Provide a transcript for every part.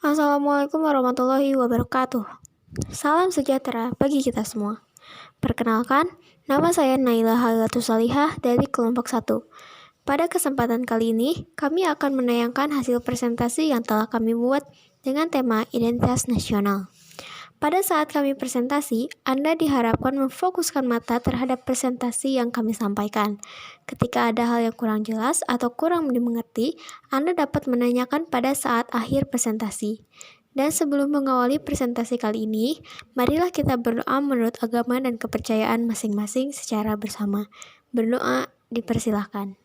Assalamualaikum warahmatullahi wabarakatuh. Salam sejahtera bagi kita semua. Perkenalkan, nama saya Naila Halatus Salihah dari kelompok 1. Pada kesempatan kali ini, kami akan menayangkan hasil presentasi yang telah kami buat dengan tema identitas nasional. Pada saat kami presentasi, Anda diharapkan memfokuskan mata terhadap presentasi yang kami sampaikan. Ketika ada hal yang kurang jelas atau kurang dimengerti, Anda dapat menanyakan pada saat akhir presentasi. Dan sebelum mengawali presentasi kali ini, marilah kita berdoa menurut agama dan kepercayaan masing-masing secara bersama. Berdoa dipersilahkan.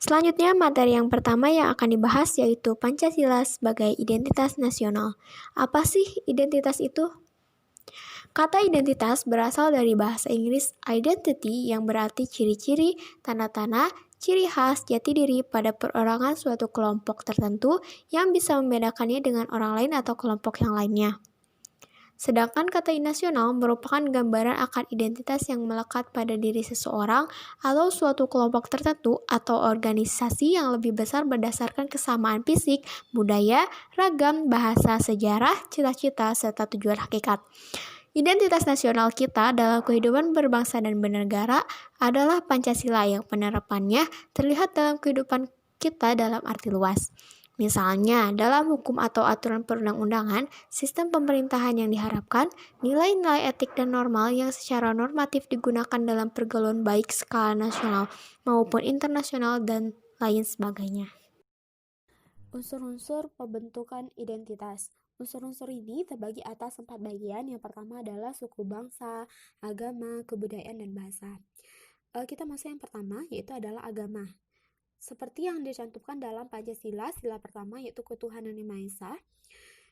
Selanjutnya, materi yang pertama yang akan dibahas yaitu Pancasila sebagai identitas nasional. Apa sih identitas itu? Kata identitas berasal dari bahasa Inggris identity yang berarti ciri-ciri, tanda-tanda, ciri khas, jati diri pada perorangan suatu kelompok tertentu yang bisa membedakannya dengan orang lain atau kelompok yang lainnya. Sedangkan kata nasional merupakan gambaran akan identitas yang melekat pada diri seseorang atau suatu kelompok tertentu atau organisasi yang lebih besar berdasarkan kesamaan fisik, budaya, ragam, bahasa, sejarah, cita-cita, serta tujuan hakikat. Identitas nasional kita dalam kehidupan berbangsa dan bernegara adalah Pancasila yang penerapannya terlihat dalam kehidupan kita dalam arti luas. Misalnya, dalam hukum atau aturan perundang-undangan, sistem pemerintahan yang diharapkan, nilai-nilai etik dan normal yang secara normatif digunakan dalam pergaulan baik skala nasional maupun internasional dan lain sebagainya. Unsur-unsur pembentukan identitas. Unsur-unsur ini terbagi atas 4 bagian. Yang pertama adalah suku bangsa, agama, kebudayaan, dan bahasa. Kita masuk yang pertama, yaitu adalah agama. Seperti yang dicantumkan dalam Pancasila, sila pertama yaitu ketuhanan yang Maha Esa,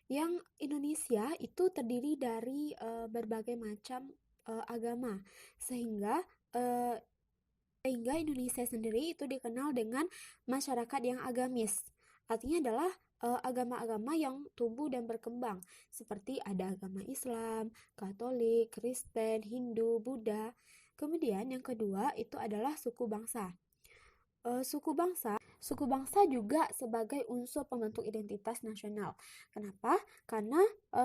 yang Indonesia itu terdiri dari berbagai macam agama, sehingga Indonesia sendiri itu dikenal dengan masyarakat yang agamis. Artinya adalah agama-agama yang tumbuh dan berkembang, seperti ada agama Islam, Katolik, Kristen, Hindu, Buddha. Kemudian yang kedua itu adalah suku bangsa. Suku bangsa juga sebagai unsur pembentuk identitas nasional. Kenapa? Karena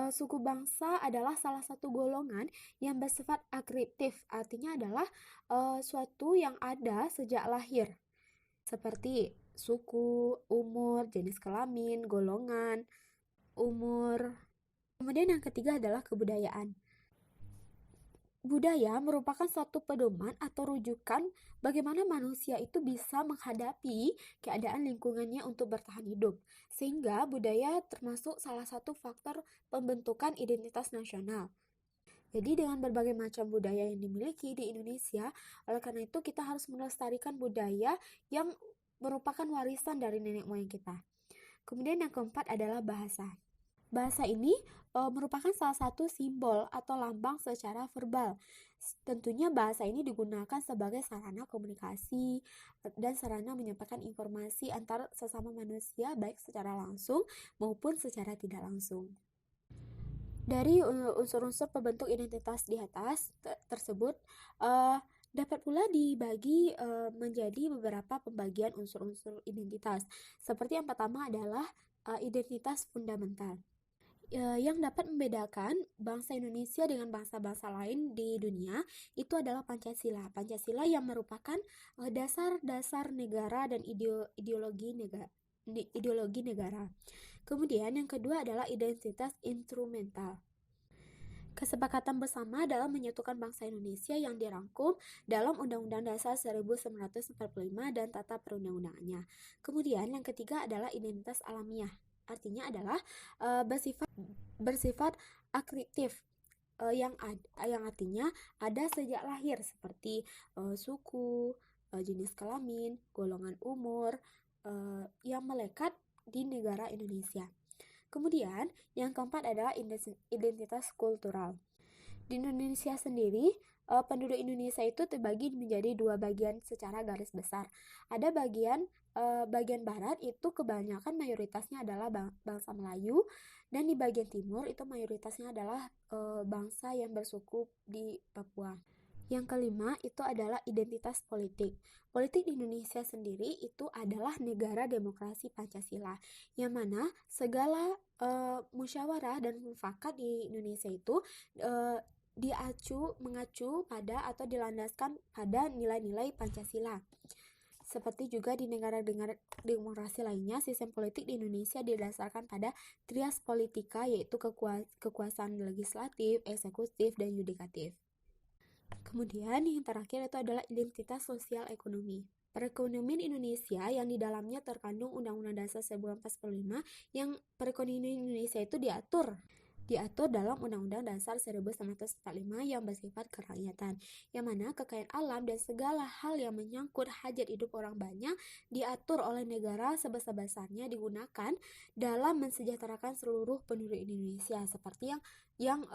suku bangsa adalah salah satu golongan yang bersifat akriptif, artinya adalah suatu yang ada sejak lahir, seperti suku, umur, jenis kelamin, golongan, umur. Kemudian yang ketiga adalah kebudayaan. Budaya merupakan suatu pedoman atau rujukan bagaimana manusia itu bisa menghadapi keadaan lingkungannya untuk bertahan hidup. Sehingga budaya termasuk salah satu faktor pembentukan identitas nasional. Jadi dengan berbagai macam budaya yang dimiliki di Indonesia, oleh karena itu kita harus melestarikan budaya yang merupakan warisan dari nenek moyang kita. Kemudian yang keempat adalah bahasa. Bahasa ini merupakan salah satu simbol atau lambang secara verbal. Tentunya bahasa ini digunakan sebagai sarana komunikasi dan sarana menyampaikan informasi antar sesama manusia baik secara langsung maupun secara tidak langsung. Dari unsur-unsur pembentuk identitas di atas tersebut dapat pula dibagi menjadi beberapa pembagian unsur-unsur identitas. Seperti yang pertama adalah identitas fundamental. Yang dapat membedakan bangsa Indonesia dengan bangsa-bangsa lain di dunia itu adalah Pancasila. Pancasila yang merupakan dasar-dasar negara dan ideologi negara. Kemudian yang kedua adalah identitas instrumental. Kesepakatan bersama dalam menyatukan bangsa Indonesia yang dirangkum dalam Undang-Undang Dasar 1945 dan Tata Perundang-undangannya. Kemudian yang ketiga adalah identitas alamiah. Artinya adalah bersifat akriptif, yang artinya ada sejak lahir, seperti suku, jenis kelamin, golongan umur yang melekat di negara Indonesia. Kemudian yang keempat adalah identitas kultural. Di Indonesia sendiri, penduduk Indonesia itu terbagi menjadi 2 bagian secara garis besar. Ada bagian barat itu kebanyakan mayoritasnya adalah bangsa Melayu, dan di bagian timur itu mayoritasnya adalah bangsa yang bersuku di Papua. Yang kelima itu adalah identitas politik. Politik di Indonesia sendiri itu adalah negara demokrasi Pancasila, yang mana segala musyawarah dan mufakat di Indonesia itu mengacu pada atau dilandaskan pada nilai-nilai Pancasila. Seperti juga di negara-negara demokrasi lainnya, sistem politik di Indonesia didasarkan pada trias politika, yaitu kekuasaan legislatif, eksekutif, dan yudikatif. Kemudian yang terakhir itu adalah identitas sosial ekonomi. Perekonomian Indonesia yang di dalamnya terkandung Undang-Undang Dasar 1945, yang perekonomian Indonesia itu diatur dalam Undang-Undang Dasar 1945 yang bersifat kerakyatan, yang mana kekayaan alam dan segala hal yang menyangkut hajat hidup orang banyak diatur oleh negara sebesar-besarnya digunakan dalam mensejahterakan seluruh penduduk Indonesia, seperti yang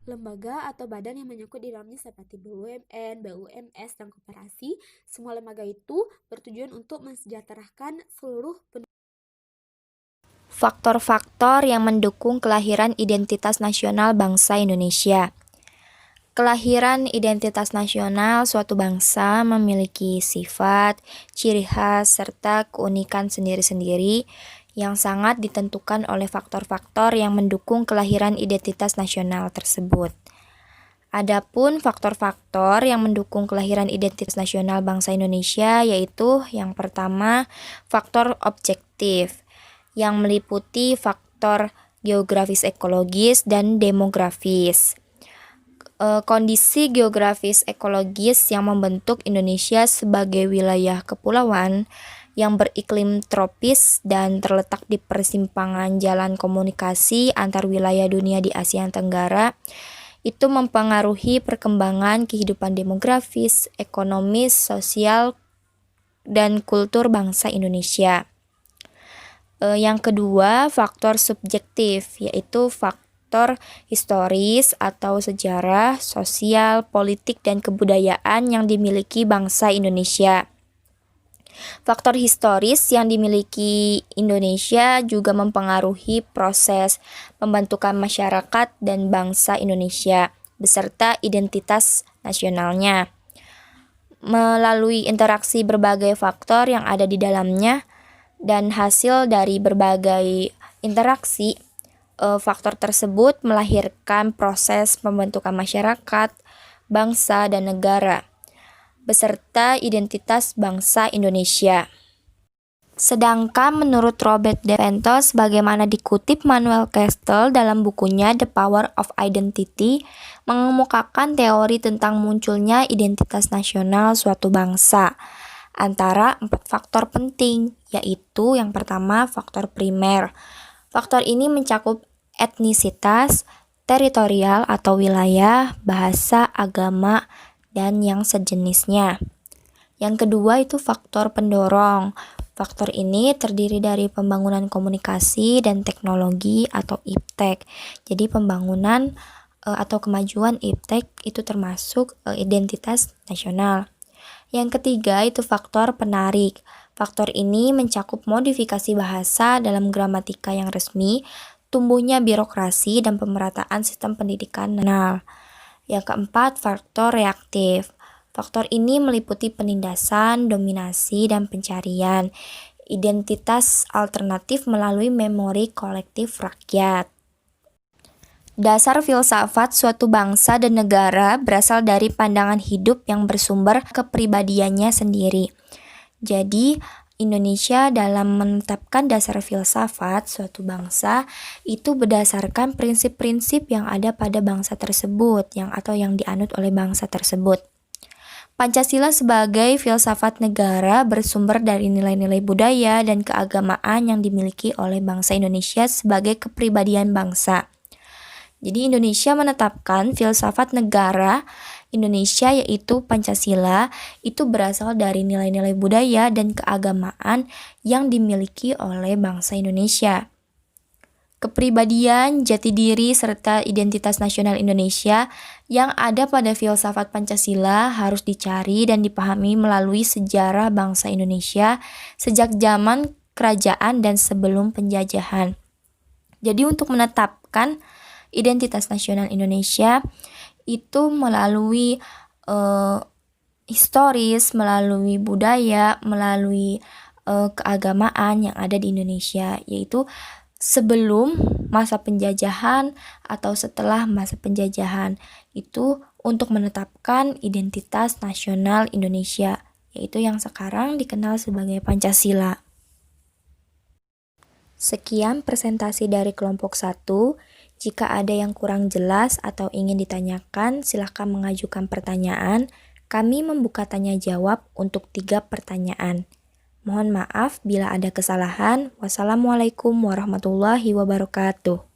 lembaga atau badan yang menyangkut di dalamnya seperti BUMN, BUMS, dan koperasi. Semua lembaga itu bertujuan untuk mensejahterakan seluruh penduduk. Faktor-faktor yang mendukung kelahiran identitas nasional bangsa Indonesia. Kelahiran identitas nasional suatu bangsa memiliki sifat, ciri khas, serta keunikan sendiri-sendiri yang sangat ditentukan oleh faktor-faktor yang mendukung kelahiran identitas nasional tersebut. Adapun faktor-faktor yang mendukung kelahiran identitas nasional bangsa Indonesia yaitu yang pertama, faktor objektif yang meliputi faktor geografis ekologis dan demografis. Kondisi geografis ekologis yang membentuk Indonesia sebagai wilayah kepulauan yang beriklim tropis dan terletak di persimpangan jalan komunikasi antar wilayah dunia di Asia Tenggara, itu mempengaruhi perkembangan kehidupan demografis, ekonomis, sosial, dan kultur bangsa Indonesia. Yang kedua, faktor subjektif, yaitu faktor historis atau sejarah, sosial, politik, dan kebudayaan yang dimiliki bangsa Indonesia. Faktor historis yang dimiliki Indonesia juga mempengaruhi proses pembentukan masyarakat dan bangsa Indonesia beserta identitas nasionalnya. Melalui interaksi berbagai faktor yang ada di dalamnya dan hasil dari berbagai interaksi, faktor tersebut melahirkan proses pembentukan masyarakat, bangsa, dan negara beserta identitas bangsa Indonesia. Sedangkan menurut Robert De Ventos, bagaimana dikutip Manuel Castells dalam bukunya The Power of Identity, mengemukakan teori tentang munculnya identitas nasional suatu bangsa antara 4 faktor penting, yaitu yang pertama faktor primer. Faktor ini mencakup etnisitas, teritorial atau wilayah, bahasa, agama, dan yang sejenisnya. Yang kedua itu faktor pendorong. Faktor ini terdiri dari pembangunan komunikasi dan teknologi atau IPTEK. Jadi pembangunan atau kemajuan IPTEK itu termasuk identitas nasional. Yang ketiga itu faktor penarik. Faktor ini mencakup modifikasi bahasa dalam gramatika yang resmi, tumbuhnya birokrasi, dan pemerataan sistem pendidikan nasional. Yang keempat, faktor reaktif. Faktor ini meliputi penindasan, dominasi, dan pencarian identitas alternatif melalui memori kolektif rakyat. Dasar filsafat suatu bangsa dan negara berasal dari pandangan hidup yang bersumber kepribadiannya sendiri. Jadi, Indonesia dalam menetapkan dasar filsafat suatu bangsa itu berdasarkan prinsip-prinsip yang ada pada bangsa tersebut atau yang dianut oleh bangsa tersebut. Pancasila sebagai filsafat negara bersumber dari nilai-nilai budaya dan keagamaan yang dimiliki oleh bangsa Indonesia sebagai kepribadian bangsa. Jadi Indonesia menetapkan filsafat negara Indonesia yaitu Pancasila itu berasal dari nilai-nilai budaya dan keagamaan yang dimiliki oleh bangsa Indonesia. Kepribadian, jati diri, serta identitas nasional Indonesia yang ada pada filsafat Pancasila harus dicari dan dipahami melalui sejarah bangsa Indonesia sejak zaman kerajaan dan sebelum penjajahan. Jadi untuk menetapkan identitas nasional Indonesia itu melalui historis, melalui budaya, melalui keagamaan yang ada di Indonesia, yaitu sebelum masa penjajahan atau setelah masa penjajahan, itu untuk menetapkan identitas nasional Indonesia, yaitu yang sekarang dikenal sebagai Pancasila. Sekian presentasi dari kelompok 1. Jika ada yang kurang jelas atau ingin ditanyakan, silakan mengajukan pertanyaan. Kami membuka tanya jawab untuk 3 pertanyaan. Mohon maaf bila ada kesalahan. Wassalamualaikum warahmatullahi wabarakatuh.